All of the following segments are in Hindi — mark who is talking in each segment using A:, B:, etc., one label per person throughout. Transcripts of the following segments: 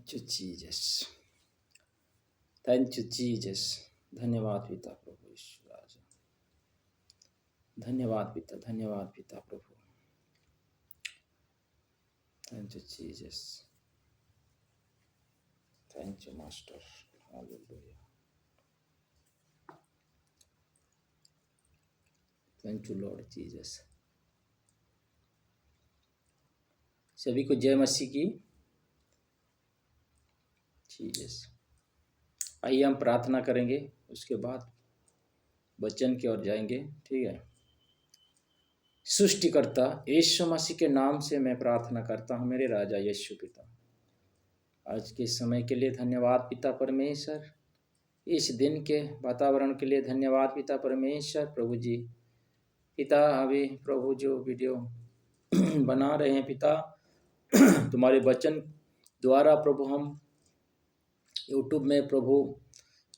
A: Thank you Jesus, thank you Jesus. धन्यवाद पिता प्रभु यीशु राजा, धन्यवाद पिता, धन्यवाद पिता प्रभु, thank you Jesus, thank you master, hallelujah, thank you Lord Jesus. सभी को जय मसीह की। जीसस। आइए हम प्रार्थना करेंगे, उसके बाद वचन की ओर जाएंगे। ठीक है। सृष्टिकर्ता यीशु मसीह के नाम से मैं प्रार्थना करता हूँ मेरे राजा यीशु पिता। आज के समय के लिए धन्यवाद पिता परमेश्वर, इस दिन के वातावरण के लिए धन्यवाद पिता परमेश्वर। प्रभु जी पिता, अभी प्रभु जो वीडियो बना रहे हैं पिता, तुम्हारे वचन द्वारा प्रभु हम यूट्यूब में प्रभु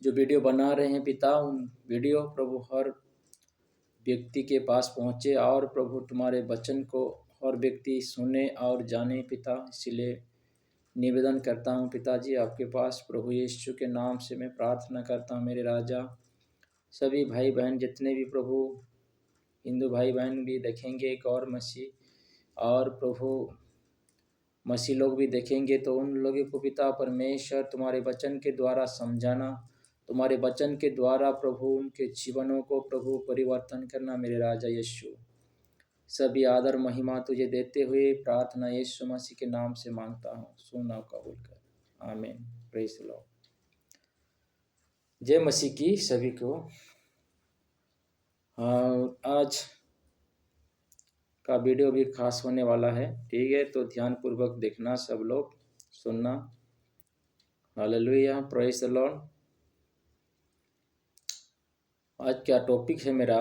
A: जो वीडियो बना रहे हैं पिता, उन वीडियो प्रभु हर व्यक्ति के पास पहुँचे और प्रभु तुम्हारे वचन को हर व्यक्ति सुने और जाने पिता। इसलिए निवेदन करता हूँ पिताजी आपके पास, प्रभु यीशु के नाम से मैं प्रार्थना करता हूँ मेरे राजा। सभी भाई बहन जितने भी प्रभु हिंदू भाई बहन भी देखेंगे एक और मसीह, और प्रभु मसीह लोग भी देखेंगे, तो उन लोगों को पिता परमेश्वर तुम्हारे वचन के द्वारा समझाना, तुम्हारे वचन के द्वारा प्रभु उनके जीवनों को प्रभु परिवर्तन करना मेरे राजा यीशु। सभी आदर महिमा तुझे देते हुए प्रार्थना यीशु मसीह के नाम से मांगता हूँ, सुना कबूल कर, आमीन। Praise the Lord. जय मसीह की सभी को। आज का वीडियो भी खास होने वाला है, ठीक है, तो ध्यान पूर्वक देखना, सब लोग सुनना। Hallelujah, praise the Lord. आज क्या टॉपिक है मेरा,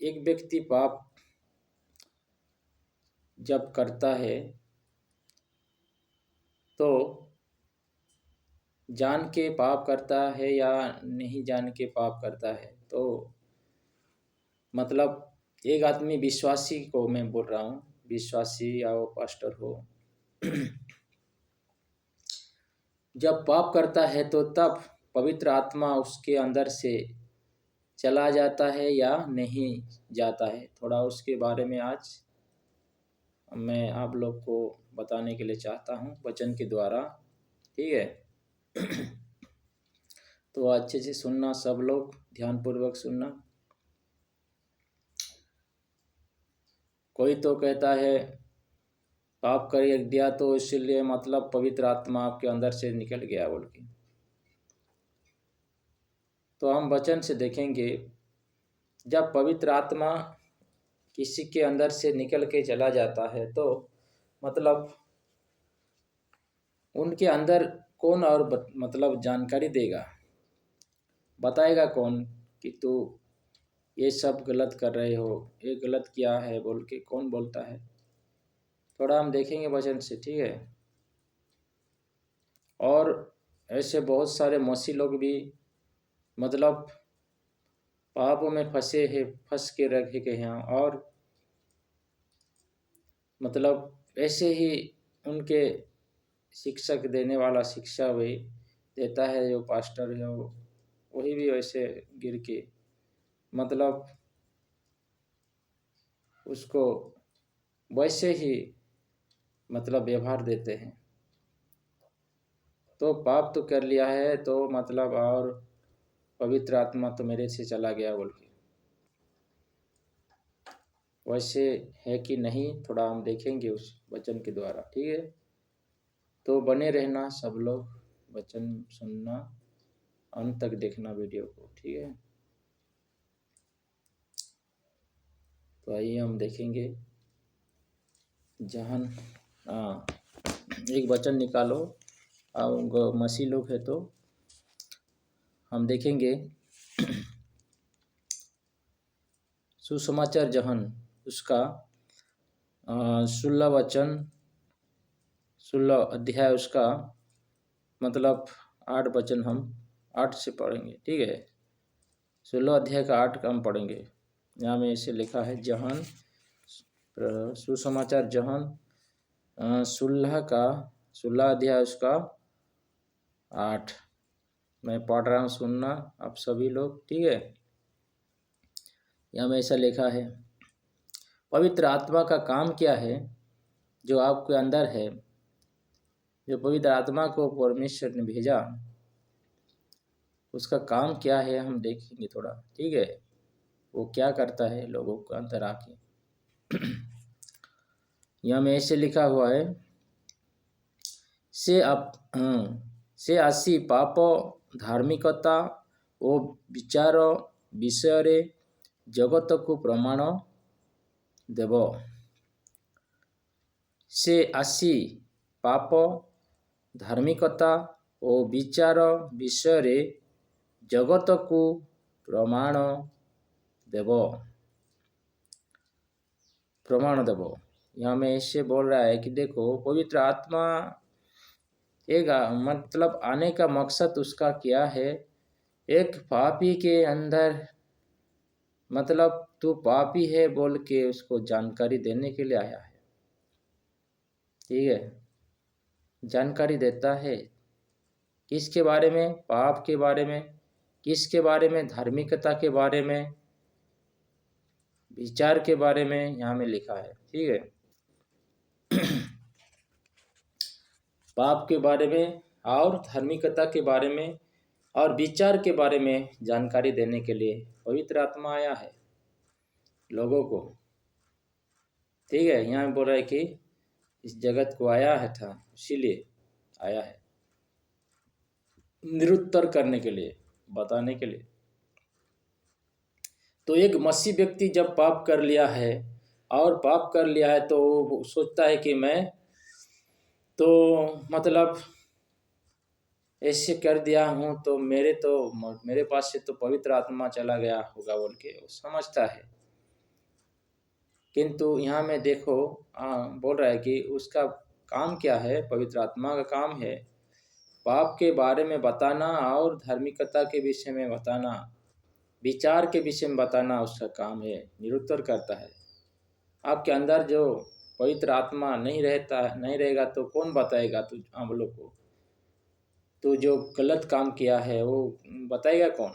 A: एक व्यक्ति पाप जब करता है तो जान के पाप करता है या नहीं जान के पाप करता है। तो मतलब एक आदमी विश्वासी को मैं बोल रहा हूँ, विश्वासी या वो पास्टर हो, जब पाप करता है तो तब पवित्र आत्मा उसके अंदर से चला जाता है या नहीं जाता है। थोड़ा उसके बारे में आज मैं आप लोग को बताने के लिए चाहता हूँ वचन के द्वारा, ठीक है। तो अच्छे से सुनना, सब लोग ध्यानपूर्वक सुनना। कोई तो कहता है पाप कर दिया तो इसलिए मतलब पवित्र आत्मा आपके अंदर से निकल गया बोल के। तो हम वचन से देखेंगे, जब पवित्र आत्मा किसी के अंदर से निकल के चला जाता है तो मतलब उनके अंदर कौन और मतलब जानकारी देगा, बताएगा कौन कि तू ये सब गलत कर रहे हो, ये गलत किया है बोल के कौन बोलता है। थोड़ा हम देखेंगे वचन से, ठीक है। और ऐसे बहुत सारे मसीह लोग भी मतलब पापों में फंस के रखे गए हैं, और मतलब ऐसे ही उनके शिक्षक देने वाला शिक्षा वही देता है, जो पास्टर है वही भी वैसे गिर के मतलब उसको वैसे ही मतलब व्यवहार देते हैं। तो पाप तो कर लिया है तो मतलब और पवित्र आत्मा तो मेरे से चला गया बोल के, वैसे है कि नहीं, थोड़ा हम देखेंगे उस वचन के द्वारा, ठीक है। तो बने रहना सब लोग, वचन सुनना, अंत तक देखना वीडियो को, ठीक है। तो आइए हम देखेंगे, जहाँ एक वचन निकालो, और मसीह लोग है तो हम देखेंगे सुसमाचार जहन उसका 16 वचन 16 अध्याय उसका मतलब 8 वचन हम 8 से पढ़ेंगे, ठीक है। 16 अध्याय का 8 का हम पढ़ेंगे। यहाँ में ऐसे लिखा है, जहन सुसमाचार जहन 16 अध्याय उसका 8 मैं पढ़ रहा हूँ, सुनना आप सभी लोग, ठीक है। यहाँ में ऐसा लिखा है, पवित्र आत्मा का काम क्या है जो आपके अंदर है। जो पवित्र आत्मा को परमेश्वर ने भेजा, उसका काम क्या है हम देखेंगे थोड़ा, ठीक है। वो क्या करता है लोगों के अंदर आके। यहाँ में ऐसे लिखा हुआ है, से आसी पाप धार्मिकता ओ विचार विषय जगत को प्रमाण देव। से आसी पाप धार्मिकता ओ विचार विषय जगत को प्रमाण देव। यहाँ में ऐसे बोल रहा है कि देखो, पवित्र आत्मा एक मतलब आने का मकसद उसका क्या है। एक पापी के अंदर, मतलब तू पापी है बोल के उसको जानकारी देने के लिए आया है, ठीक है। जानकारी देता है किसके बारे में? पाप के बारे में। किसके बारे में? धार्मिकता के बारे में, विचार के बारे में यहाँ में लिखा है, ठीक है। पाप के बारे में और धार्मिकता के बारे में और विचार के बारे में जानकारी देने के लिए पवित्र आत्मा आया है लोगों को, ठीक है। यहाँ बोल रहा है कि इस जगत को आया है था, इसीलिए आया है, निरुत्तर करने के लिए, बताने के लिए। तो एक मसीह व्यक्ति जब पाप कर लिया है और पाप कर लिया है तो वो सोचता है कि मैं तो मतलब ऐसे कर दिया हूँ तो मेरे पास से तो पवित्र आत्मा चला गया होगा बोल के वो समझता है। किंतु यहाँ में देखो बोल रहा है कि उसका काम क्या है। पवित्र आत्मा का काम है पाप के बारे में बताना और धार्मिकता के विषय में बताना, विचार के विषय में बताना, उसका काम है, निरुत्तर करता है। आपके अंदर जो पवित्र आत्मा नहीं रहेगा तो कौन बताएगा आप लोग को? तो जो गलत काम किया है वो बताएगा कौन?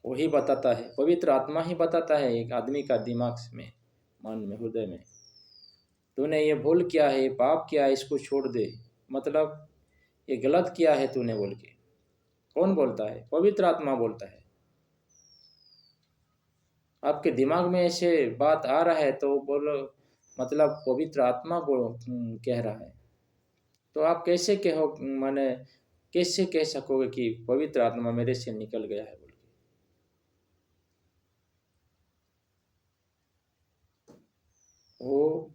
A: वही बताता है, पवित्र आत्मा ही बताता है एक आदमी का दिमाग में, मन में, हृदय में। तूने ये भूल किया है, ये पाप किया है, इसको छोड़ दे, मतलब ये गलत किया है तूने बोल के। कौन बोलता है? पवित्र आत्मा बोलता है। आपके दिमाग में ऐसे बात आ रहा है तो बोलो मतलब पवित्र आत्मा कह रहा है। तो आप कैसे कैसे कह सकोगे कि पवित्र आत्मा मेरे से निकल गया है बोल के? वो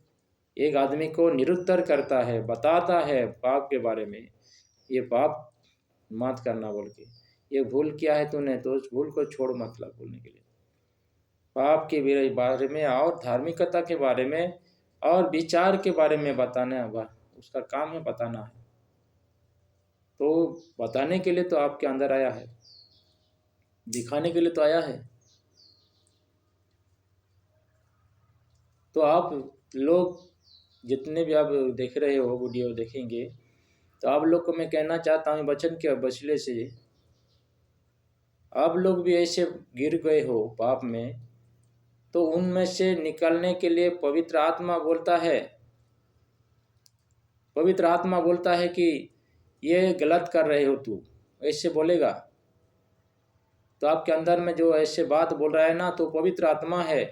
A: एक आदमी को निरुत्तर करता है, बताता है पाप के बारे में, ये पाप मत करना बोल के। ये भूल किया है तूने तो उस भूल को छोड़, मतलब बोलने के लिए। पाप के बारे में और धार्मिकता के बारे में और विचार के बारे में बताना, उसका काम है बताना है। तो बताने के लिए तो आपके अंदर आया है, दिखाने के लिए तो आया है। तो आप लोग जितने भी आप देख रहे हो, वीडियो देखेंगे, तो आप लोग को मैं कहना चाहता हूँ वचन के वसीले से, आप लोग भी ऐसे गिर गए हो पाप में, तो उनमें से निकलने के लिए पवित्र आत्मा बोलता है। पवित्र आत्मा बोलता है कि ये गलत कर रहे हो तू, ऐसे बोलेगा। तो आपके अंदर में जो ऐसे बात बोल रहा है ना, तो पवित्र आत्मा है।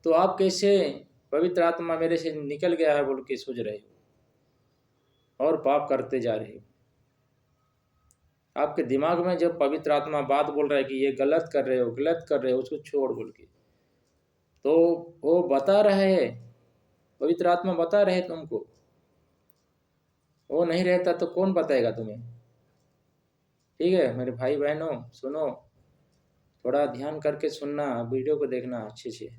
A: तो आप कैसे पवित्र आत्मा मेरे से निकल गया है बोल के सोच रहे हो और पाप करते जा रहे हो। आपके दिमाग में जब पवित्र आत्मा बात बोल रहा है कि ये गलत कर रहे हो, उसको छोड़ बोल के, तो वो बता रहे है, पवित्र आत्मा बता रहे तुमको। वो नहीं रहता तो कौन बताएगा तुम्हें? ठीक है मेरे भाई बहनों, सुनो, थोड़ा ध्यान करके सुनना, वीडियो को देखना अच्छे से।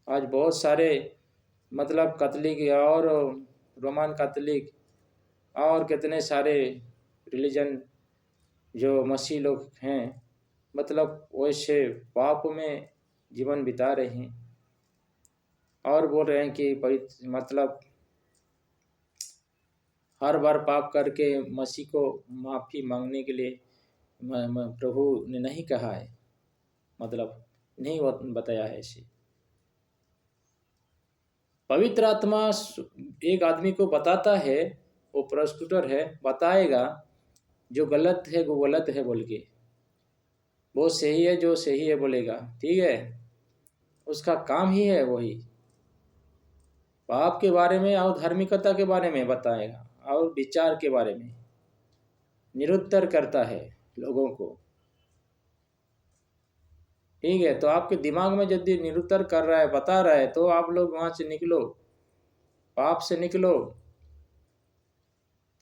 A: आज बहुत सारे मतलब कैथोलिक और रोमन कैथोलिक और कितने सारे रिलीजन जो मसीह लोग हैं, मतलब वैसे पाप में जीवन बिता रहे हैं और बोल रहे हैं कि पवित्र मतलब हर बार पाप करके मसीह को माफ़ी मांगने के लिए प्रभु ने नहीं कहा है, मतलब नहीं बताया है इसे। पवित्र आत्मा एक आदमी को बताता है, वो प्रोस्टिट्यूटर है, बताएगा जो गलत है वो गलत है बोल के, वो सही है जो सही है बोलेगा, ठीक है। उसका काम ही है वही, पाप के बारे में और धार्मिकता के बारे में बताएगा और विचार के बारे में निरुत्तर करता है लोगों को, ठीक है। तो आपके दिमाग में यदि निरुत्तर कर रहा है, बता रहा है, तो आप लोग वहां से निकलो, पाप से निकलो,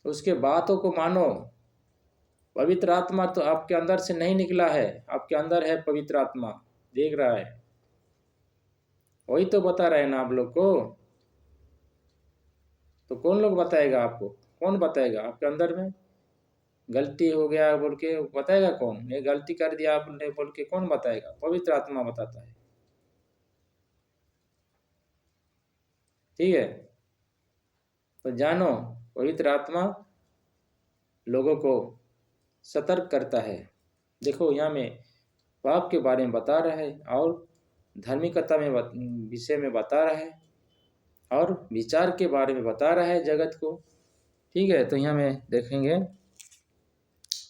A: उसके बातों को मानो। पवित्र आत्मा तो आपके अंदर से नहीं निकला है, आपके अंदर है पवित्र आत्मा, देख रहा है, वही तो बता रहे हैं ना आप लोग को। तो कौन लोग बताएगा आपको, कौन बताएगा? आपके अंदर में गलती हो गया बोल के बताएगा कौन? ये गलती कर दिया आपने बोल के कौन बताएगा? पवित्र आत्मा बताता है, ठीक है। तो जानो, पवित्र आत्मा लोगों को सतर्क करता है। देखो यहाँ में पाप के बारे में बता रहा है और धार्मिकता में विषय में बता रहा है और विचार के बारे में बता रहा है जगत को, ठीक है। तो यहाँ में देखेंगे,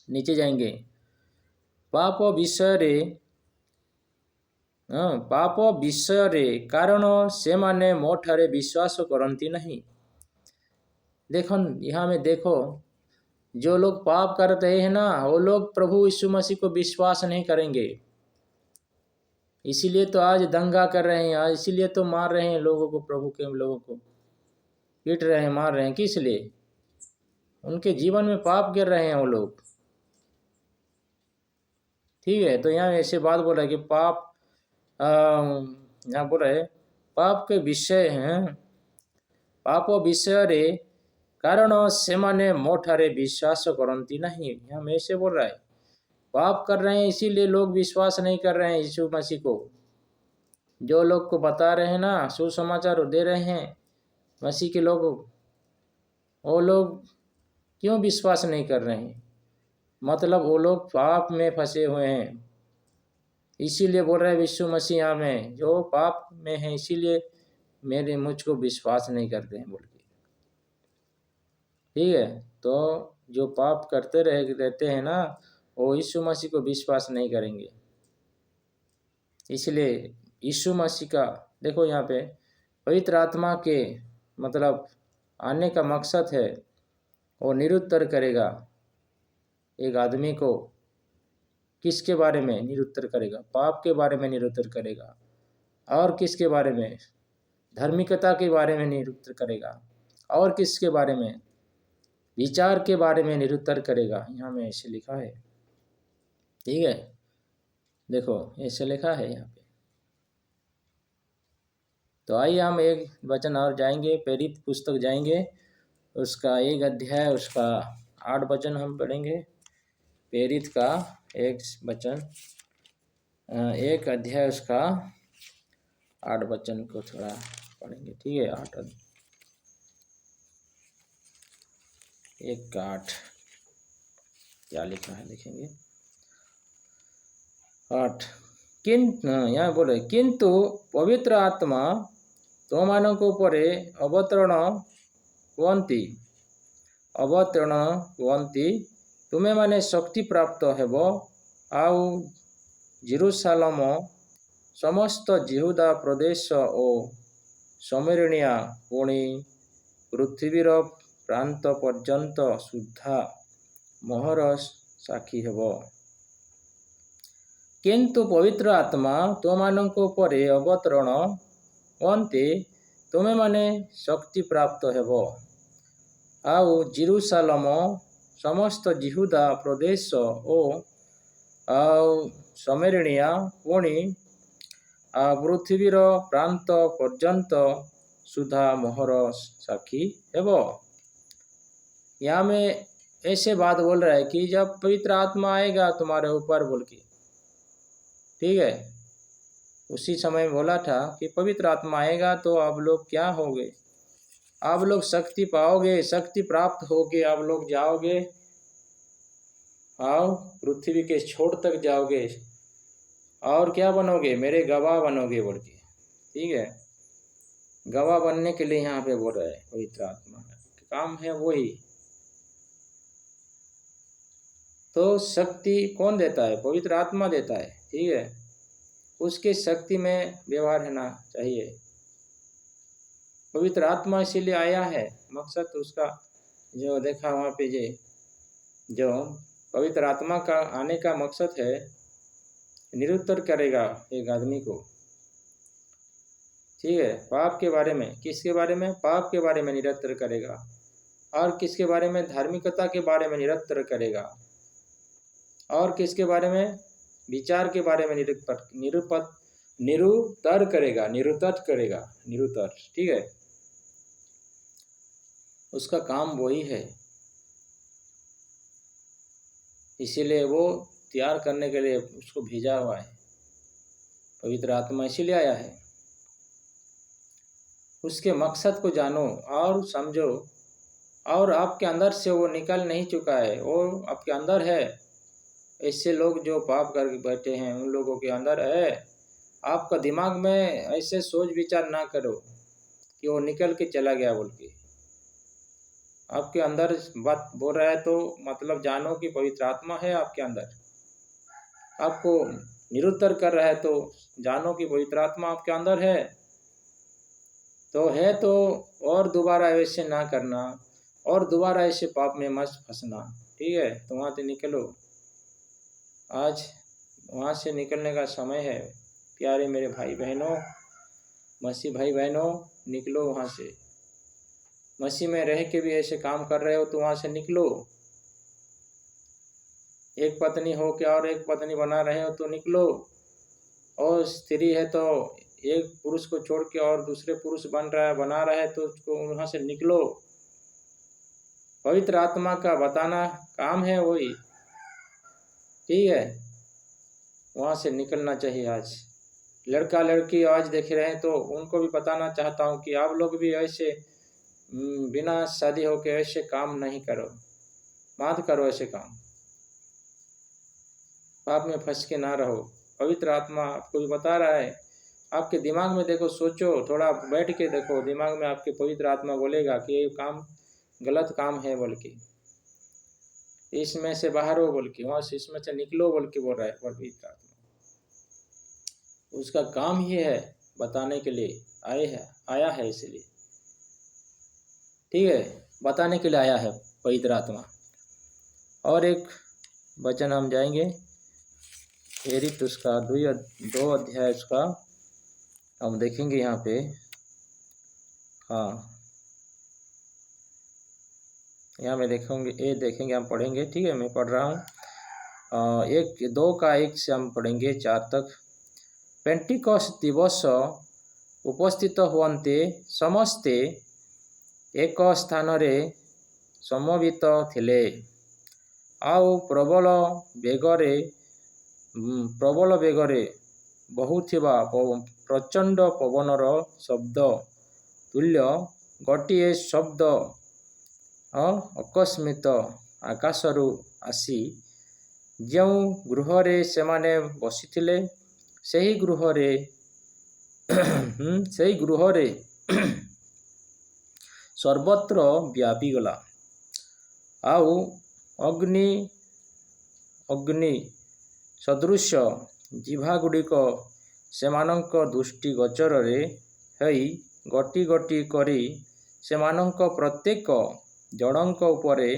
A: नीचे जाएंगे, पाप विषय कारण से माने मो ठारे विश्वास करती नहीं। देखो यहाँ में देखो, जो लोग पाप कर रहे हैं ना, वो लोग प्रभु यीशु मसीह को विश्वास नहीं करेंगे। इसीलिए तो आज दंगा कर रहे हैं, आज इसीलिए तो मार रहे हैं लोगों को, प्रभु के लोगों को पीट रहे हैं, मार रहे हैं। किस लिए? उनके जीवन में पाप गिर रहे हैं वो लोग, ठीक है। तो यहाँ ऐसे बात बोल रहा है कि पाप, यहाँ बोल रहे पाप के विषय हैं, पाप विषय रे कारण से माने मोठारे विश्वास करती नहीं। हम ऐसे बोल रहा है, पाप कर रहे हैं इसीलिए लोग विश्वास नहीं कर रहे हैं यीशु मसीह को। जो लोग को बता रहे हैं ना, सुसमाचार दे रहे हैं मसीह के लोग, वो लोग क्यों विश्वास नहीं कर रहे हैं? मतलब वो लोग पाप में फंसे हुए हैं, इसीलिए बोल रहे हैं यीशु मसीह में जो पाप में है, इसीलिए मेरे मुझको विश्वास नहीं करते हैं बोल के, ठीक है। तो जो पाप करते रहते हैं ना, वो यीशु मसीह को विश्वास नहीं करेंगे। इसलिए यीशु मसीह का देखो यहाँ पे पवित्र आत्मा के मतलब आने का मकसद है, वो निरुत्तर करेगा एक आदमी को। किसके बारे में निरुत्तर करेगा? पाप के बारे में निरुत्तर करेगा। और किसके बारे में? धार्मिकता के बारे में निरुत्तर करेगा। और किसके बारे में? विचार के बारे में निरुत्तर करेगा। यहाँ में ऐसे लिखा है, ठीक है। देखो ऐसे लिखा है यहाँ पे। तो आइए हम एक वचन और जाएंगे, प्रेरित पुस्तक जाएंगे, उसका 1 अध्याय उसका 8 वचन हम पढ़ेंगे। प्रेरित का 1 वचन 1 अध्याय उसका 8 वचन को थोड़ा पढ़ेंगे, ठीक है। 8 क्या लिखा है देखेंगे। 8 यहाँ बोले, किंतु पवित्र आत्मा तुमମାନଙ୍କ ଉପରେ ଅବତୀର୍ଣ୍ଣ ହୁଅନ୍ତି, ତୁମେମାନେ ଶକ୍ତି ପ୍ରାପ୍ତ ହେବ, ଆଉ ଜେରୁସାଲେମ ସମସ୍ତ ଜିହୁଦା ପ୍ରଦେଶ ଓ ସମରଣିଆ ପୁଣି ପୃଥିବୀର ପ୍ରାନ୍ତ ପର୍ଯ୍ୟନ୍ତ ସୁଦ୍ଧା ମୋହର ସାକ୍ଷୀ ହେବ। କିନ୍ତୁ ପବିତ୍ର ଆତ୍ମା ତୁମମାନଙ୍କ ଉପରେ ଅବତୀର୍ଣ୍ଣ ହୁଅନ୍ତି, ତୁମେମାନେ ଶକ୍ତି ପ୍ରାପ୍ତ ହେବ, ଆଉ ଜେରୁସାଲେମ ସମସ୍ତ ଜିହୁଦା ପ୍ରଦେଶ ଓ ଆଉ ସମରଣିଆ ପୁଣି ପୃଥିବୀର ପ୍ରାନ୍ତ ପର୍ଯ୍ୟନ୍ତ सुधा मोहर साक्षी है वो। यहाँ में ऐसे बात बोल रहा है कि जब पवित्र आत्मा आएगा तुम्हारे ऊपर बोल के, ठीक है, उसी समय बोला था कि पवित्र आत्मा आएगा तो आप लोग क्या होगे, आप लोग शक्ति पाओगे, शक्ति प्राप्त होके आप लोग जाओगे, आओ पृथ्वी के छोर तक जाओगे और क्या बनोगे, मेरे गवाह बनोगे बोल के। ठीक है, गवाह बनने के लिए यहाँ पे बोल रहा है पवित्र आत्मा काम है वही। तो शक्ति कौन देता है, पवित्र आत्मा देता है। ठीक है, उसके शक्ति में व्यवहार रहना चाहिए। पवित्र आत्मा इसीलिए आया है, मकसद उसका जो देखा वहाँ पे जो पवित्र आत्मा का आने का मकसद है, निरुत्तर करेगा एक आदमी को। ठीक है, पाप के बारे में, किसके बारे में, पाप के बारे में निरुत्तर करेगा, और किसके बारे में, धार्मिकता के बारे में निरुत्तर करेगा, और किसके बारे में, विचार के बारे में निरुत्तर करेगा। ठीक है, उसका काम वही है, इसीलिए वो तैयार करने के लिए उसको भेजा हुआ है, पवित्र आत्मा इसीलिए आया है। उसके मकसद को जानो और समझो, और आपके अंदर से वो निकल नहीं चुका है, वो आपके अंदर है। ऐसे लोग जो पाप करके बैठे हैं उन लोगों के अंदर है। आपका दिमाग में ऐसे सोच विचार ना करो कि वो निकल के चला गया बोल के। आपके अंदर बात बोल रहा है तो मतलब जानो कि पवित्र आत्मा है आपके अंदर। आपको निरुत्तर कर रहा है तो जानो कि पवित्र आत्मा आपके अंदर है। तो और दोबारा ऐसे ना करना, और दोबारा ऐसे पाप में मत फंसना। ठीक है, तो वहाँ से निकलो, आज वहाँ से निकलने का समय है। प्यारे मेरे भाई बहनों, मसीह भाई बहनों, निकलो वहाँ से। मसीह में रह के भी ऐसे काम कर रहे हो तो वहाँ से निकलो। एक पत्नी हो के और एक पत्नी बना रहे हो तो निकलो, और स्त्री है तो एक पुरुष को छोड़ के और दूसरे पुरुष बना रहा है तो उसको वहाँ से निकलो। पवित्र आत्मा का बताना काम है वही। ठीक है, वहाँ से निकलना चाहिए। आज लड़का लड़की आज देख रहे हैं तो उनको भी बताना चाहता हूँ कि आप लोग भी ऐसे बिना शादी होके ऐसे काम नहीं करो, मत करो ऐसे काम, पाप में फंस के ना रहो। पवित्र आत्मा आपको भी बता रहा है। आपके दिमाग में देखो, सोचो, थोड़ा बैठ के देखो, दिमाग में आपके पवित्र आत्मा बोलेगा कि ये काम गलत काम है बोल के, इसमें से बाहर हो बोल के, वहाँ से इसमें से निकलो बोल के बोल रहा है पवित्र आत्मा। उसका काम ही है बताने के लिए आया है इसलिए। ठीक है, बताने के लिए आया है पवित्र आत्मा। और एक वचन हम जाएंगे, एरित उसका 2 अध्याय उसका हम देखेंगे यहाँ पे। हाँ, यहाँ में देखेंगे हम पढ़ेंगे। ठीक है, मैं पढ़ रहा हूँ। 1 से हम पढ़ेंगे 4 तक। पेंटिकस्ट दिवस उपस्थित हुअन्ते समस्ते एक स्थान रे समवेत थिले, आउ प्रबल बेगरे बहुथिबा प्रचंड पवनर शब्द तुल्य गोटिए शब्द अकस्मित आकाशरू आसी ଯେଉଁ ଗୃହରେ ସେମାନେ ବସିଥିଲେ ସେହି ଗୃହରେ ସର୍ବତ୍ର ବ୍ୟାପିଗଲା, ଆଉ ଅଗ୍ନି ସଦୃଶ ଜିହ୍ୱାଗୁଡ଼ିକ ସେମାନଙ୍କ ଦୃଷ୍ଟି ଗୋଚରରେ ହୋଇ ଗୋଟି ଗୋଟି କରି ସେମାନଙ୍କ ପ୍ରତ୍ୟେକ ଜଣଙ୍କ ଉପରେ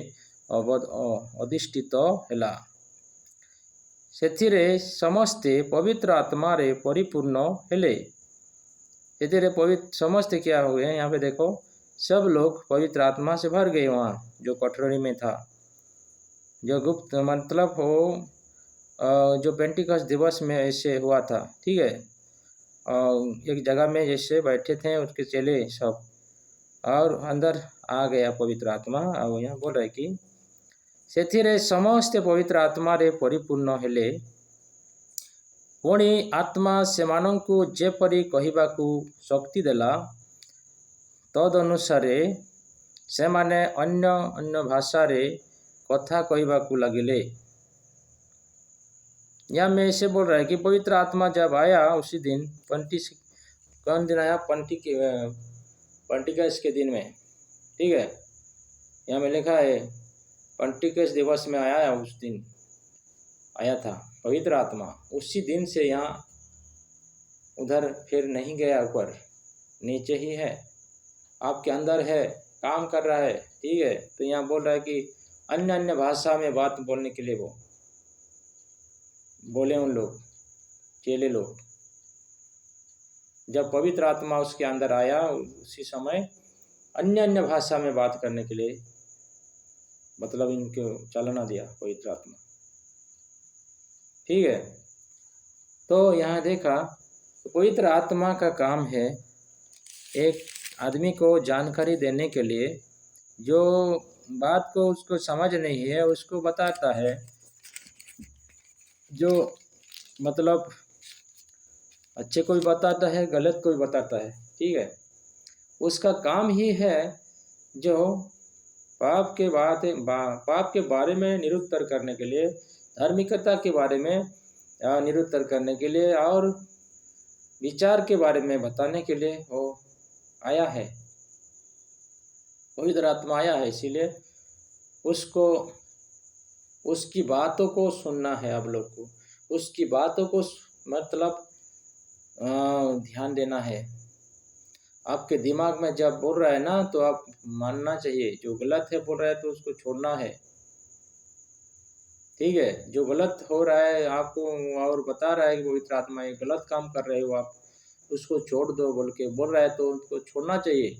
A: ଅଧିଷ୍ଠିତ ହେଲା। ସେଥିରେ ସମସ୍ତେ पवित्र आत्मारे परिपूर्ण हेले। समस्ते क्या हुए, यहाँ पे देखो, सब लोग पवित्र आत्मा से भर गए। वहाँ जो कठोरी में था, जो गुप्त मतलब हो, जो पेंटिकस्ट दिवस में ऐसे हुआ था। ठीक है, एक जगह में जैसे बैठे थे उसके चेले सब, और अंदर आ गया पवित्र आत्मा। और यहाँ बोल रहा है कि ସେଥିରେ ସମସ୍ତେ ପବିତ୍ର ଆତ୍ମାରେ ପରିପୂର୍ଣ୍ଣ ହେଲେ। पुणी आत्मा सेमानंकु जेपरि कहिबाकु शक्ति देला तदनुसारे सेमाने अन्य अन्य भाषा रे कथा कहिबाकु लगिले। यहाँ में ऐसे बोल रहा है कि पवित्र आत्मा जब आया उसी दिन कौन दिन आया? पंटिकस के दिन में, ठीक है। यहाँ में लिखा है पंटिकस दिवस में आया, उस दिन आया था पवित्र आत्मा। उसी दिन से यहाँ उधर फिर नहीं गया, ऊपर नीचे ही है, आपके अंदर है, काम कर रहा है, ठीक है। तो यहाँ बोल रहा है कि अन्य अन्य भाषा में बात बोलने के लिए वो बोले उन लोग, चेले लोग। जब पवित्र आत्मा उसके अंदर आया उसी समय अन्य अन्य भाषा में बात करने के लिए मतलब इनको चालना दिया पवित्र आत्मा, ठीक है। तो यहाँ देखा पवित्र आत्मा का काम है एक आदमी को जानकारी देने के लिए, जो बात को उसको समझ नहीं है उसको बताता है, जो मतलब अच्छे को भी बताता है, गलत को भी बताता है, ठीक है। उसका काम ही है जो पाप के बारे में निरुत्तर करने के लिए, धार्मिकता के बारे में निरुत्तर करने के लिए और विचार के बारे में बताने के लिए वो आया है, पवित्र आत्मा आया है। इसीलिए उसको उसकी बातों को सुनना है, आप लोग को उसकी बातों को मतलब ध्यान देना है। आपके दिमाग में जब बोल रहा है ना तो आप मानना चाहिए, जो गलत है बोल रहा है तो उसको छोड़ना है, ठीक है। जो गलत हो रहा है आपको और बता रहा है कि पवित्र आत्मा ये गलत काम कर रहे हो, आप उसको छोड़ दो बोल के बोल रहा है तो उसको छोड़ना चाहिए।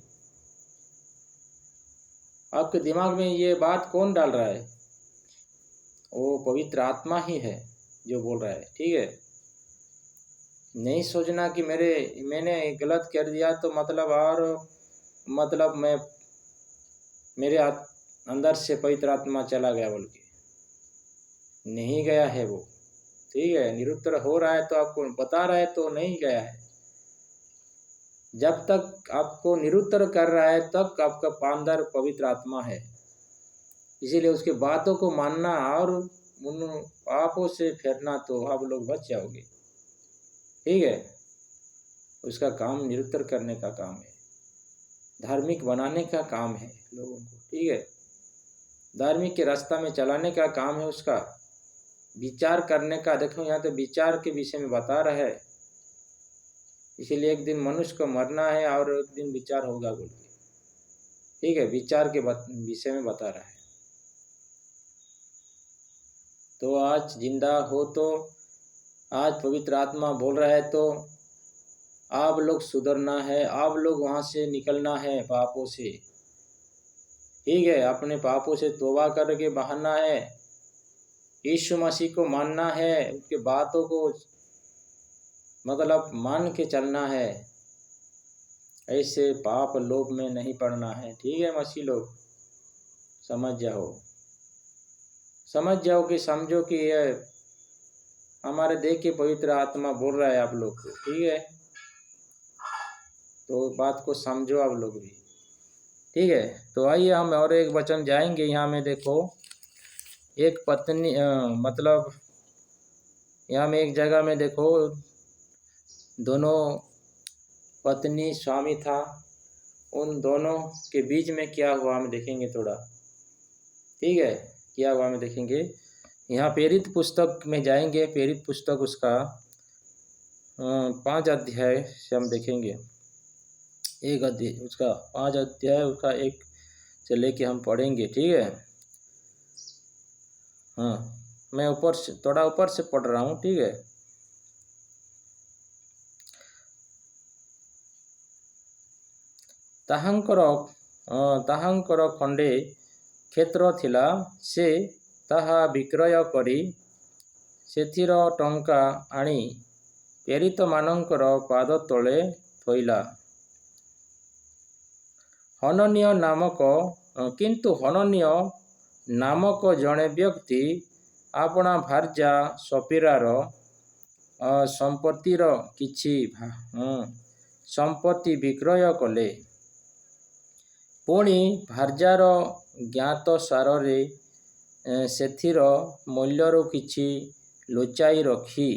A: आपके दिमाग में ये बात कौन डाल रहा है? वो पवित्र आत्मा ही है जो बोल रहा है, ठीक है। नहीं सोचना कि मैंने गलत कर दिया तो मतलब मैं मेरे अंदर से पवित्र आत्मा चला गया बोल के, नहीं गया है वो, ठीक है। निरुत्तर हो रहा है तो आपको बता रहा है तो नहीं गया है। जब तक आपको निरुत्तर कर रहा है तब आपका अंदर पवित्र आत्मा है, इसीलिए उसके बातों को मानना और उन पापों से फेरना तो आप लोग बच जाओगे, ठीक है। उसका काम निरुत्तर करने का काम है, धार्मिक बनाने का काम है लोगों को, ठीक है। धार्मिक के रास्ता में चलाने का काम है उसका, विचार करने का। देखो यहाँ तो विचार के विषय में बता रहा है, इसीलिए एक दिन मनुष्य को मरना है और एक दिन विचार होगा बोल के, ठीक है। विचार के विषय में बता रहा है। तो आज जिंदा हो तो आज पवित्र आत्मा बोल रहा है तो आप लोग सुधरना है, आप लोग वहाँ से निकलना है पापों से, ठीक है। अपने पापों से तौबा करके बहाना है, यीशु मसीह को मानना है, उसके बातों को मतलब मान के चलना है, ऐसे पाप लोभ में नहीं पड़ना है, ठीक है। मसीह लोग समझ जाओ कि समझो कि ये हमारे देख के पवित्र आत्मा बोल रहा है आप लोग को, ठीक है। तो बात को समझो आप लोग भी, ठीक है। तो आइए हम और एक वचन जाएंगे। यहाँ में देखो एक पत्नी मतलब यहाँ में एक जगह में देखो दोनों पत्नी स्वामी था, उन दोनों के बीच में क्या हुआ हम देखेंगे थोड़ा, ठीक है। क्या हुआ हम देखेंगे। यहाँ प्रेरित पुस्तक में जाएंगे, प्रेरित पुस्तक उसका 5 अध्याय से हम देखेंगे, एक अध्याय उसका 5 अध्याय उसका 1 से लेके हम पढ़ेंगे, ठीक है। हाँ, मैं ऊपर से थोड़ा ऊपर से पढ़ रहा हूँ, ठीक है। ତାହାଙ୍କର ଖଣ୍ଡେ କ୍ଷେତ୍ର ଥିଲା, ସେ ତାହା ବିକ୍ରୟ କରି ସେଥିର ଟଙ୍କା ଆଣି ପ୍ରେରିତମାନଙ୍କର ପାଦ ତଳେ ଥୋଇଲା। କିନ୍ତୁ ହନନୀୟ ନାମକ ଜଣେ ବ୍ୟକ୍ତି ଆପଣା ଭାର୍ଯ୍ୟା ସପିରାର ସମ୍ପତ୍ତିର କିଛି ସମ୍ପତ୍ତି ବିକ୍ରୟ କଲେ। ପୁଣି ଭାର୍ଯ୍ୟାର ଜ୍ଞାତ ସାରରେ ସେଥିର ମୂଲ୍ୟରୁ କିଛି ଲୁଚାଇ ରଖି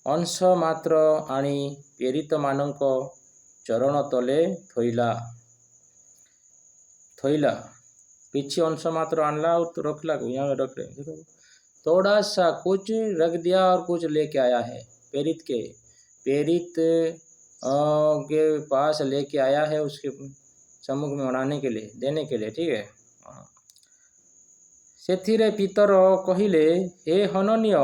A: ଅଂଶ ମାତ୍ର ଆଣି ପୀଡ଼ିତମାନଙ୍କ ଚରଣ ତଳେ ଥୋଇଲା। କିଛି अंश मात्र आनला और रखला, यहाँ में रख रहे देखो, थोड़ा सा कुछ रख दिया और कुछ लेके आया है। पीड़ित के पास लेके आया है, उसके सम्मुख में बनाने के लिए, देने के लिए, ठीक है। ସେଥିରେ ପିତର କହିଲେ, हे ହନନୀୟ,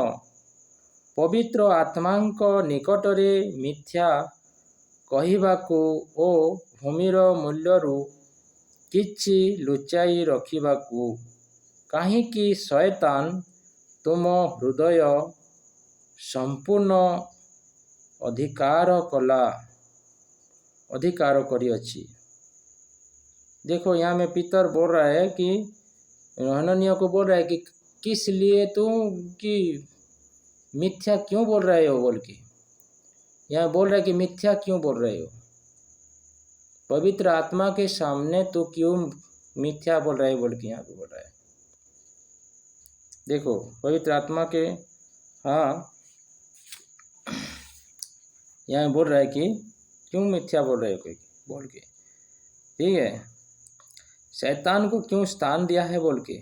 A: ପବିତ୍ର ଆତ୍ମାଙ୍କ ନିକଟରେ ମିଥ୍ୟା କହିବାକୁ ଓ ଭୂମିର ମୂଲ୍ୟରୁ କିଛି ଲୁଚାଇ ରଖିବାକୁ କାହିଁକି ଶୟତାନ ତୁମ ହୃଦୟ ସମ୍ପୂର୍ଣ୍ଣ ଅଧିକାର କରିଅଛି। देखो यहाँ में पितर बोल रहा है कि हनन्याह को बोल रहा है कि किस लिए तुम कि मिथ्या क्यों बोल रहे हो बोल के। यहाँ बोल रहा है कि मिथ्या क्यों बोल रहे हो, पवित्र आत्मा के सामने तो क्यों मिथ्या बोल रहे बोल के यहाँ पे बोल रहा है। देखो पवित्र आत्मा के यहाँ बोल रहा है कि क्यों मिथ्या बोल रहे हो कोई बोल के, ठीक है। शैतान को क्यों स्थान दिया है बोल के।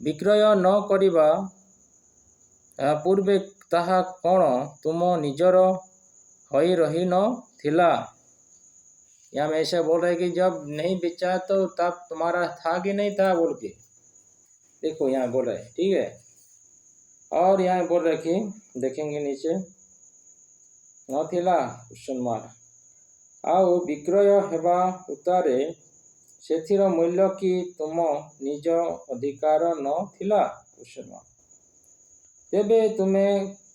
A: विक्रय न करिबा पूर्वे ताहा कौन तुम निजर होई रही न थिला। यहाँ में ऐसा बोल रहे कि जब नहीं बेचा तो तब तुम्हारा था कि नहीं था बोल के। देखो यहाँ बोल रहे, ठीक है। और यहाँ बोल रहे कि देखेंगे नीचे, न थिला क्वेश्चन मार्क, आओ विक्रय हेबा उतारे ସେଥିର ମୂଲ୍ୟ କି ତୁମ ନିଜ ଅଧିକାର ନ ଥିଲା କ୍वेश्चन मार्क। ତେବେ ତୁମେ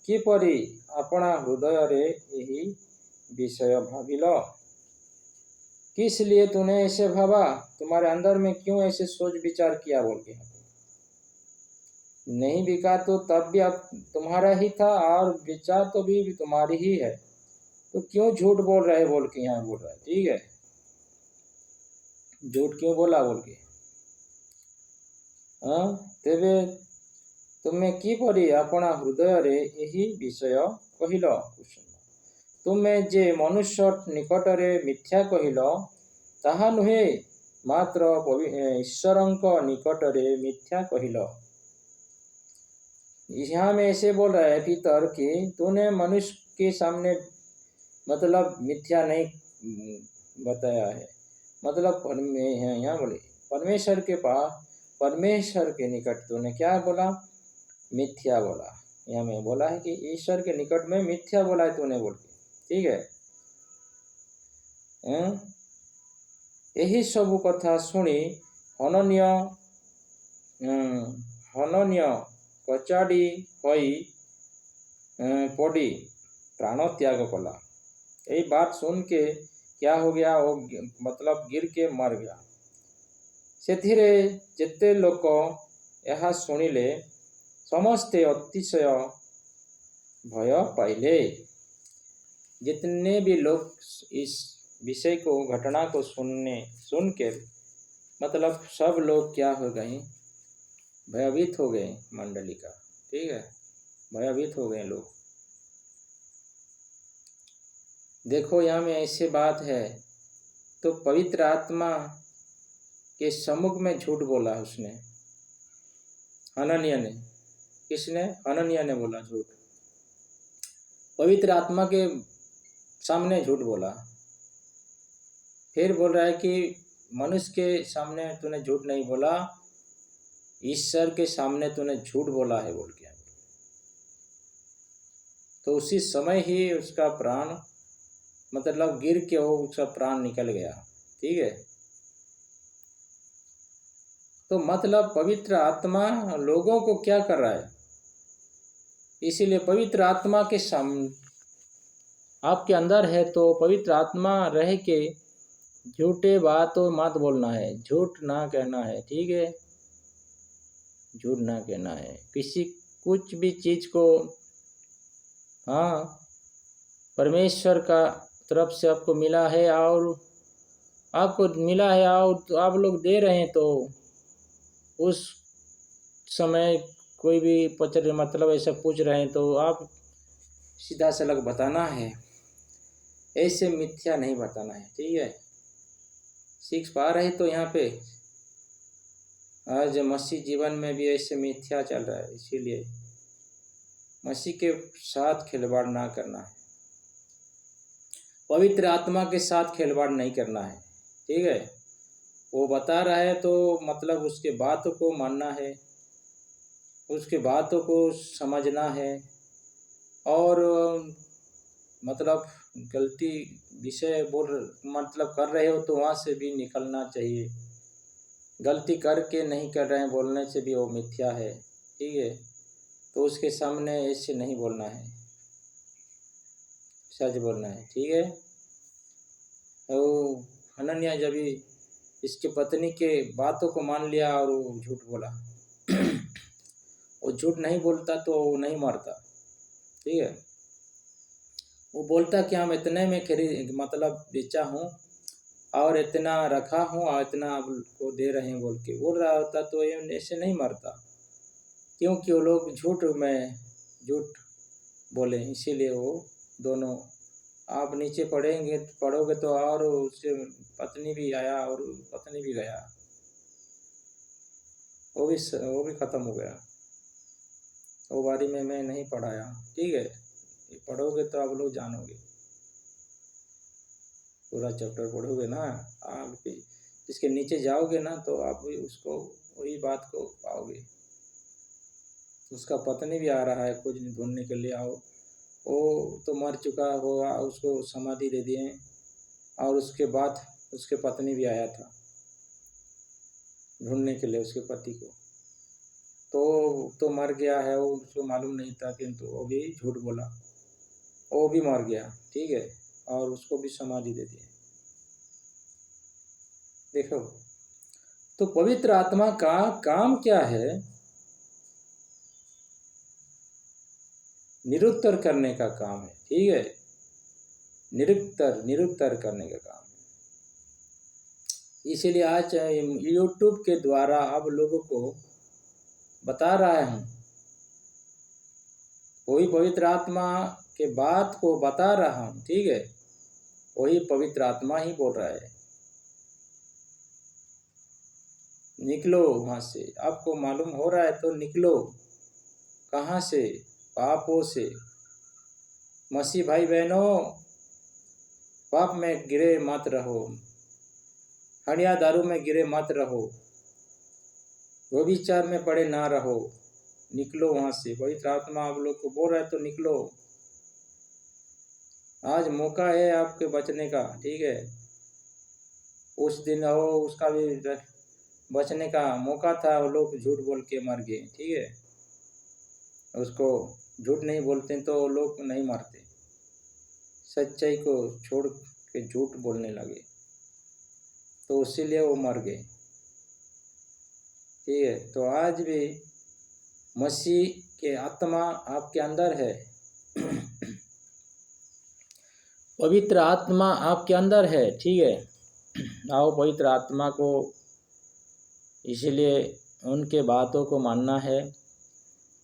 A: କିପରି ଆପଣା ହୃଦୟରେ ଏହି विषय भाविल। किस लिए तूने ऐसे भावा, तुम्हारे अंदर में क्यों ऐसे सोच विचार किया बोल के। नहीं बिका तो तब भी अब तुम्हारा ही था और बेचा तो भी तुम्हारी ही है, तो क्यों झूठ बोल रहे बोल के यहाँ बोल रहा है, ठीक है। झूठ क्यों बोला बोल के। तेबे तुमे किपरि अपना हृदय रे यही विषय कहिल। तुमे जे मनुष्य निकटरे मिथ्या कहिल ताहा नुहे, मात्र ईश्वरंक निकटरे मिथ्या कहिल। यहाँ में ऐसे बोल रहा है पितर कि तूने मनुष्य के सामने मतलब मिथ्या नहीं बताया है, मतलब यहाँ बोले परमेश्वर के पास, परमेश्वर के निकट तूने क्या बोला, मिथ्या बोला। यहाँ में बोला है कि ईश्वर के निकट में मिथ्या बोला है तूने बोल के, ठीक है। यही सब कथा सुनी हनन्याह कचाड़ी होई पड़ी प्राण त्याग कला। यही बात सुन के क्या हो गया, वो मतलब गिर के मर गया। ସେଥିରେ ଯେତେ ଲୋକ ଏହା ଶୁଣିଲେ ସମସ୍ତେ अतिशय भय पाइले। जितने भी लोग इस विषय को, घटना को सुन के मतलब सब लोग क्या हो गए, भयभीत हो गए मंडली का, ठीक है, भयभीत हो गए लोग। देखो यहाँ में ऐसी बात है, तो पवित्र आत्मा के सम्मुख में झूठ बोला उसने, हनन्याह ने। किसने? हनन्याह ने बोला झूठ, पवित्र आत्मा के सामने झूठ बोला। फिर बोल रहा है कि मनुष्य के सामने तूने झूठ नहीं बोला, ईश्वर के सामने तूने झूठ बोला है बोल के। तो उसी समय ही उसका प्राण मतलब गिर के हो उसका प्राण निकल गया, ठीक है। तो मतलब पवित्र आत्मा लोगों को क्या कर रहा है, इसीलिए पवित्र आत्मा के सामने आपके अंदर है तो पवित्र आत्मा रह के झूठे बातों मत बोलना है, झूठ ना कहना है, ठीक है, झूठ ना कहना है। किसी कुछ भी चीज़ को हाँ, परमेश्वर का तरफ से आपको मिला है और आपको मिला है और तो आप लोग दे रहे हैं, तो उस समय कोई भी पत्र मतलब ऐसा पूछ रहे हैं तो आप सीधा सलग बताना है, ऐसे मिथ्या नहीं बताना है। ठीक है, सीख पा रहे तो यहाँ पे आज मसीह जीवन में भी ऐसे मिथ्या चल रहा है, इसीलिए मसीह के साथ खिलवाड़ ना करना है, पवित्र आत्मा के साथ खिलवाड़ नहीं करना है। ठीक है, वो बता रहा है तो मतलब उसके बातों को मानना है, उसके बातों को समझना है, और मतलब गलती विषय बोल मतलब कर रहे हो तो वहाँ से भी निकलना चाहिए। गलती करके नहीं कर रहे हैं बोलने से भी वो मिथ्या है। ठीक है, तो उसके सामने ऐसे नहीं बोलना है, सच बोलना है। ठीक है, तो हनन्याह जब इसके पत्नी के बातों को मान लिया और वो झूठ बोला वो झूठ नहीं बोलता तो वो नहीं मरता। ठीक है, वो बोलता कि हम इतने में खरीद मतलब बेचा हूँ और इतना रखा हूँ और इतना आप को दे रहे हैं बोल के बोल रहा होता तो ये ऐसे नहीं मरता, क्योंकि वो लोग झूठ बोले, इसीलिए वो दोनों आप नीचे पढ़ोगे तो और उससे पत्नी भी आया और पत्नी भी गया, वो भी ख़त्म हो गया। वो बारी में मैं नहीं पढ़ाया। ठीक है, पढ़ोगे तो आप लोग जानोगे, पूरा चैप्टर पढ़ोगे ना आप भी, इसके नीचे जाओगे ना तो आप भी उसको वही बात को पाओगे। उसका पत्नी भी आ रहा है कुछ ढूंढने के लिए, आओ वो तो मर चुका होगा, उसको समाधि दे दिए, और उसके बाद उसके पत्नी भी आया था ढूंढने के लिए उसके पति को, तो मर गया है, वो उसको मालूम नहीं था, किंतु वो भी झूठ बोला, वो भी मर गया। ठीक है, और उसको भी समाधि दे दिए। देखो, तो पवित्र आत्मा का काम क्या है? निरुत्तर करने का काम है। ठीक है, निरुत्तर करने का काम है। इसीलिए आज यूट्यूब के द्वारा अब लोगों को बता रहा हूँ, वही पवित्र आत्मा के बात को बता रहा हूँ। ठीक है, वही पवित्र आत्मा ही बोल रहा है, निकलो वहाँ से। आपको मालूम हो रहा है तो निकलो। कहाँ से? पापों से। मसीह भाई बहनों, पाप में गिरे मत रहो, हड़िया दारू में गिरे मत रहो, व्यभिचार में पड़े ना रहो, निकलो वहाँ से। पवित्र आत्मा आप लोग को बोल रहा है तो निकलो। आज मौका है आपके बचने का। ठीक है, उस दिन हो उसका भी बचने का मौका था, वो लोग झूठ बोल के मर गए। ठीक है, उसको झूठ नहीं बोलते तो वो लोग नहीं मरते, सच्चाई को छोड़ के झूठ बोलने लगे तो इसीलिए वो मर गए। ठीक है, तो आज भी मसीह के आत्मा आपके अंदर है पवित्र आत्मा आपके अंदर है। ठीक है, आओ पवित्र आत्मा को, इसीलिए उनके बातों को मानना है,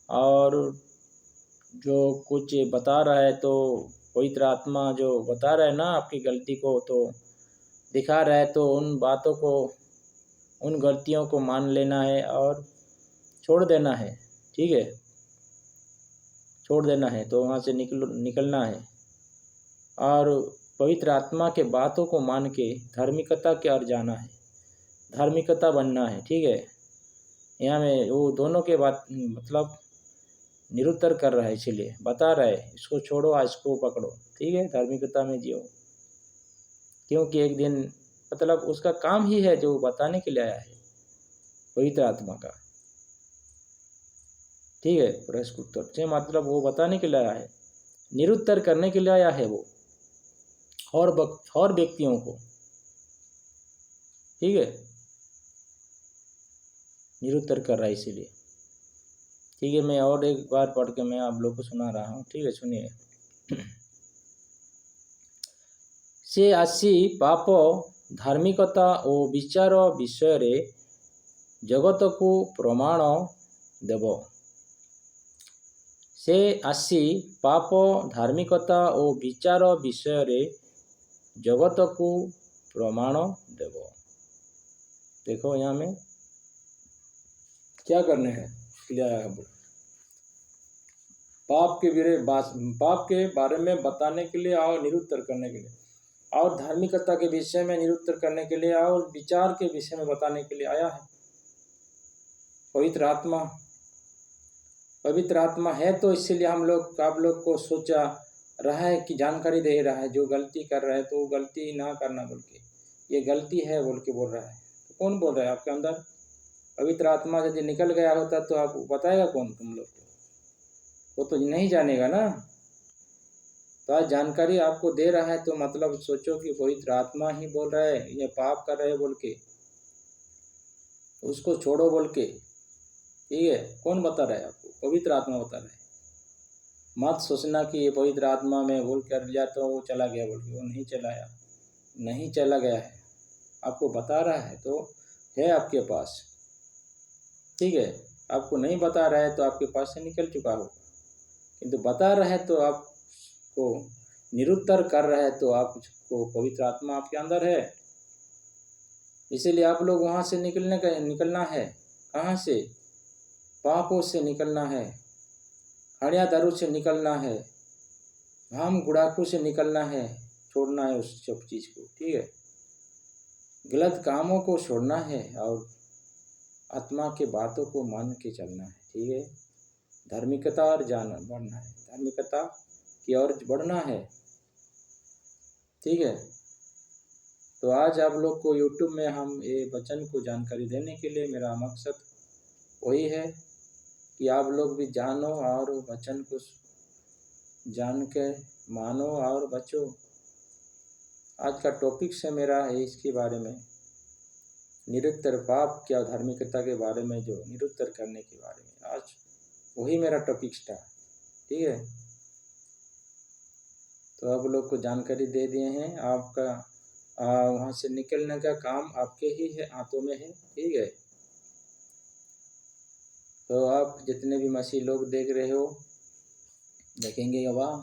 A: और जो कुछ बता रहा है तो पवित्र आत्मा जो बता रहा है ना आपकी गलती को तो दिखा रहा है, तो उन बातों को, उन गलतियों को मान लेना है और छोड़ देना है। ठीक है, छोड़ देना है, तो वहाँ से निकलना है और पवित्र आत्मा के बातों को मान के धार्मिकता की ओर जाना है, धार्मिकता बनना है। ठीक है, यहाँ में वो दोनों के बात मतलब निरुत्तर कर रहा है, इसलिए बता रहा है इसको छोड़ो, आज इसको पकड़ो। ठीक है, धार्मिकता में जियो, क्योंकि एक दिन मतलब उसका काम ही है जो बताने के लिए आया है, पवित्र आत्मा का। ठीक है, प्रश्न उत्तर से मतलब वो बताने के लिए आया है, निरुत्तर करने के लिए आया है वो और व्यक्तियों को। ठीक है, निरुत्तर कर रहा है इसीलिए। ठीक है, मैं और एक बार पढ़ के मैं आप लोग को सुना रहा हूँ। ठीक है, सुनिए। ସେ ଆସି ପାପ ଧାର୍ମିକତା ଓ ବିଚାର ବିଷୟରେ ଜଗତକୁ ପ୍ରମାଣ ଦେବ। ସେ ଆସି ପାପ ଧାର୍ମିକତା ଓ ବିଚାର ବିଷୟରେ जगत को प्रमाण देव। देखो यहाँ में क्या करने हैं, पाप के बारे में बताने के लिए और निरुत्तर करने के लिए, और धार्मिकता के विषय में निरुत्तर करने के लिए, और विचार के विषय में बताने के लिए आया है। पवित्र आत्मा है, तो इसीलिए आप लोग को सोचा रहा है कि जानकारी दे रहा है। जो गलती कर रहा है तो गलती ना करना बोल के, ये गलती है बोल के बोल रहा है। तो कौन बोल रहा है आपके अंदर? पवित्र आत्मा यदि निकल गया होता तो आप बताएगा कौन तुम लोग को? वो तो नहीं जानेगा ना। तो आज जानकारी आपको दे रहा है, तो मतलब सोचो कि पवित्र आत्मा ही बोल रहा है, ये पाप कर रहे बोल के, उसको छोड़ो बोल के। ठीक है, कौन बता रहा है आपको? पवित्र आत्मा बता रहा है। मत सोचना कि ये पवित्र आत्मा में भूल कर लिया तो वो चला गया बोल के। वो नहीं चला गया है, आपको बता रहा है तो है आपके पास। ठीक है, आपको नहीं बता रहा है तो आपके पास से निकल चुका होगा, किंतु बता रहा है तो आपको निरुत्तर कर रहा है, तो आपको पवित्र आत्मा आपके अंदर है। इसीलिए आप लोग वहाँ से निकलना है। कहाँ से? पापों से निकलना है, हड़िया दारू से निकलना है, हम गुड़ाखू से निकलना है, छोड़ना है उस सब चीज़ को। ठीक है, गलत कामों को छोड़ना है और आत्मा के बातों को मान के चलना है। ठीक है, धार्मिकता और बढ़ना है, धार्मिकता की ओर बढ़ना है। ठीक है, तो आज आप लोग को YouTube में हम ये वचन को जानकारी देने के लिए मेरा मकसद वही है कि आप लोग भी जानो और वचन को जान के मानो और बचो। आज का टॉपिक है मेरा इसके बारे में, निरुत्तर पाप क्या धार्मिकता के बारे में, जो निरुत्तर करने के बारे में आज वही मेरा टॉपिक था। ठीक है, तो आप लोग को जानकारी दे दिए हैं। आपका वहाँ से निकलने का काम आपके ही है, हाथों में है। ठीक है, तो आप जितने भी मसीह लोग देख रहे हो, देखेंगे वाह,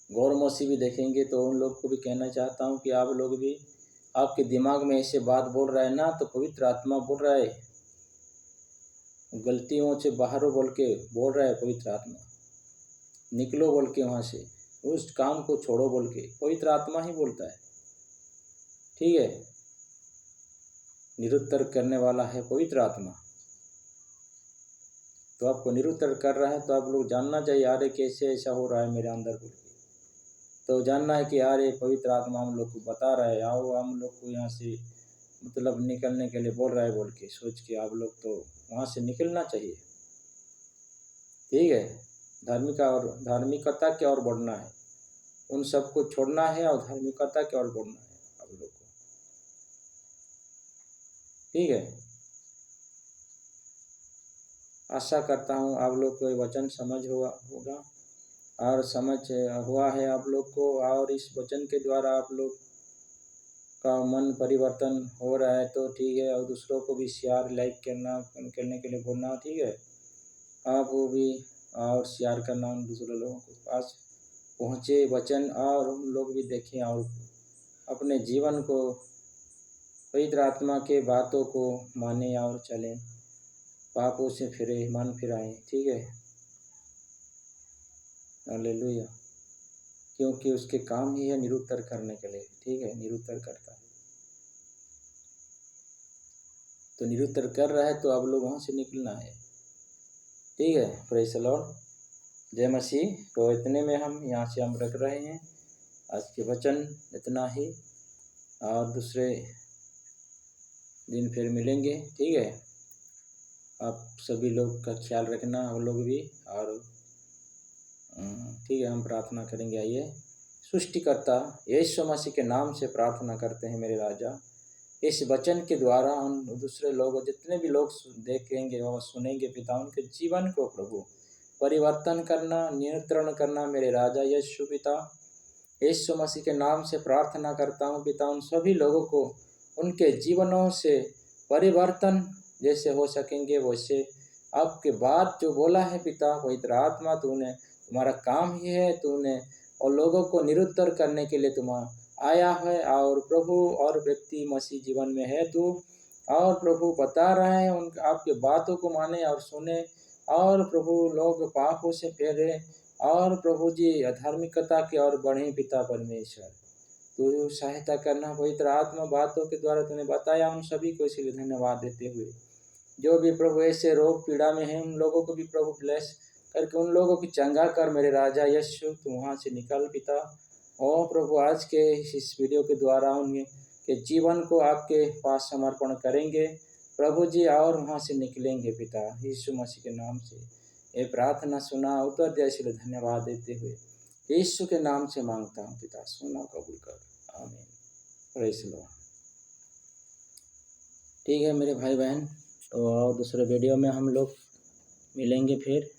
A: गौर मसीह भी देखेंगे, तो उन लोग को भी कहना चाहता हूँ कि आप लोग भी, आपके दिमाग में ऐसे बात बोल रहा है ना, तो पवित्र आत्मा बोल रहा है, गलतियों से बाहर बोल के बोल रहा है पवित्र आत्मा, निकलो बोल के वहाँ से, उस काम को छोड़ो बोल के पवित्र आत्मा ही बोलता है। ठीक है, निरुत्तर करने वाला है पवित्र आत्मा। तो आपको निरुत्तर कर रहा है तो आप लोग जानना चाहिए, अरे कैसे ऐसा हो रहा है मेरे अंदर बोल के। तो जानना है कि यार ये पवित्र आत्मा हम लोग को बता रहा है, आओ हम लोग को यहाँ से मतलब निकलने के लिए बोल रहा है बोल के सोच के आप लोग तो वहाँ से निकलना चाहिए। ठीक है, धार्मिकता की ओर बढ़ना है, उन सबको छोड़ना है और धार्मिकता की ओर बढ़ना है आप लोग को। ठीक है, आशा करता हूँ आप लोग को ये वचन समझ होगा और समझ हुआ है आप लोग को, और इस वचन के द्वारा आप लोग का मन परिवर्तन हो रहा है तो ठीक है, और दूसरों को भी शेयर लाइक करने के लिए बोलना। ठीक है, आप वो भी और शेयर करना, उन दूसरे लोगों के पास पहुँचे वचन, और उन लोग भी देखें और अपने जीवन को पवित्र आत्मा के बातों को माने और चलें, पापों से फिरे, मन फिराएं। ठीक है, हालेलुया, क्योंकि उसके काम ही है निरुत्तर करने के लिए। ठीक है, निरुत्तर करता है, तो निरुत्तर कर रहा है तो आप लोग वहाँ से निकलना है। ठीक है, प्रेज़ द लॉर्ड, जय मसीह। तो इतने में हम यहाँ से हम रख रहे हैं आज के वचन, इतना ही, और दूसरे दिन फिर मिलेंगे। ठीक है, आप सभी लोग का ख्याल रखना, हम लोग भी, और ठीक है, हम प्रार्थना करेंगे। आइए, सृष्टिकर्ता यीशु मसीह के नाम से प्रार्थना करते हैं मेरे राजा, इस वचन के द्वारा उन दूसरे लोग जितने भी लोग देखेंगे और सुनेंगे पिता, उनके जीवन को प्रभु परिवर्तन करना, नियंत्रण करना मेरे राजा यीशु पिता। यीशु मसीह के नाम से प्रार्थना करता हूँ पिता, उन सभी लोगों को उनके जीवनों से परिवर्तन जैसे हो सकेंगे वैसे आपके बात जो बोला है पिता, पवित्र आत्मा तूने, तुम्हारा काम ही है, तूने और लोगों को निरुत्तर करने के लिए तुम आया है। और प्रभु और व्यक्ति मसीह जीवन में है तू, और प्रभु बता रहा है उन आपके बातों को माने और सुने, और प्रभु लोग पापों से फेरे, और प्रभु जी अधार्मिकता की ओर बढ़े पिता परमेश्वर। तू सहायता करना पवित्र आत्मा, बातों के द्वारा तूने बताया उन सभी को, इसलिए धन्यवाद देते हुए जो भी प्रभु ऐसे रोग पीड़ा में है उन लोगों को भी प्रभु ब्लेस करके उन लोगों की चंगा कर मेरे राजा यीशु। तू वहाँ से निकल पिता। और प्रभु आज के इस वीडियो के द्वारा उनके जीवन को आपके पास समर्पण करेंगे प्रभु जी, और वहाँ से निकलेंगे पिता यीशु मसीह के नाम से। ये प्रार्थना सुना, उत्तर दिया, इसलिए धन्यवाद देते हुए यीशु के नाम से मांगता हूँ पिता, सुना कबूल कर, आमीन। Praise Lord. ठीक है मेरे भाई बहन, तो और दूसरे वीडियो में हम लोग मिलेंगे फिर।